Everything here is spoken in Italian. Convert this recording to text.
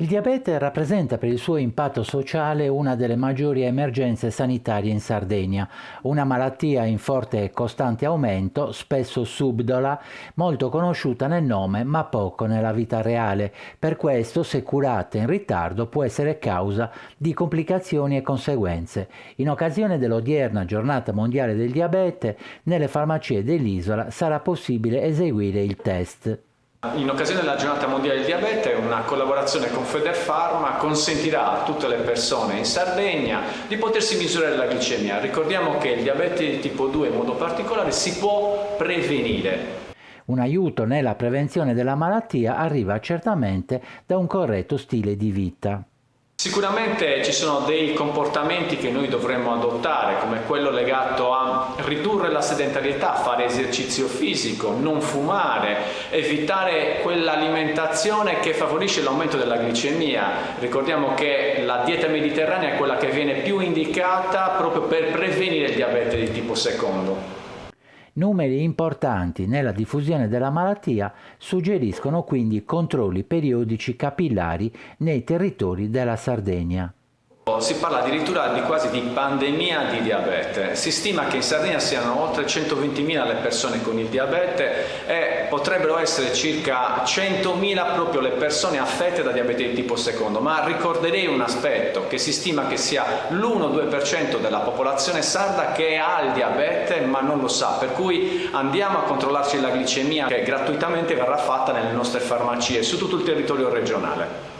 Il diabete rappresenta per il suo impatto sociale una delle maggiori emergenze sanitarie in Sardegna, una malattia in forte e costante aumento, spesso subdola, molto conosciuta nel nome ma poco nella vita reale. Per questo, se curata in ritardo, può essere causa di complicazioni e conseguenze. In occasione dell'odierna Giornata Mondiale del Diabete, nelle farmacie dell'isola sarà possibile eseguire il test. In occasione della Giornata Mondiale del Diabete, una collaborazione con Federfarma consentirà a tutte le persone in Sardegna di potersi misurare la glicemia. Ricordiamo che il diabete di tipo 2 in modo particolare si può prevenire. Un aiuto nella prevenzione della malattia arriva certamente da un corretto stile di vita. Sicuramente ci sono dei comportamenti che noi dovremmo adottare, come quello legato a ridurre la sedentarietà, fare esercizio fisico, non fumare, evitare quell'alimentazione che favorisce l'aumento della glicemia. Ricordiamo che la dieta mediterranea è quella che viene più indicata proprio per prevenire il diabete di tipo secondo. Numeri importanti nella diffusione della malattia suggeriscono quindi controlli periodici capillari nei territori della Sardegna. Si parla addirittura di quasi di pandemia di diabete. Si stima che in Sardegna siano oltre 120.000 le persone con il diabete e potrebbero essere circa 100.000 proprio le persone affette da diabete di tipo secondo. Ma ricorderei un aspetto, che si stima che sia l'1-2% della popolazione sarda che ha il diabete ma non lo sa, per cui andiamo a controllarci la glicemia che gratuitamente verrà fatta nelle nostre farmacie su tutto il territorio regionale.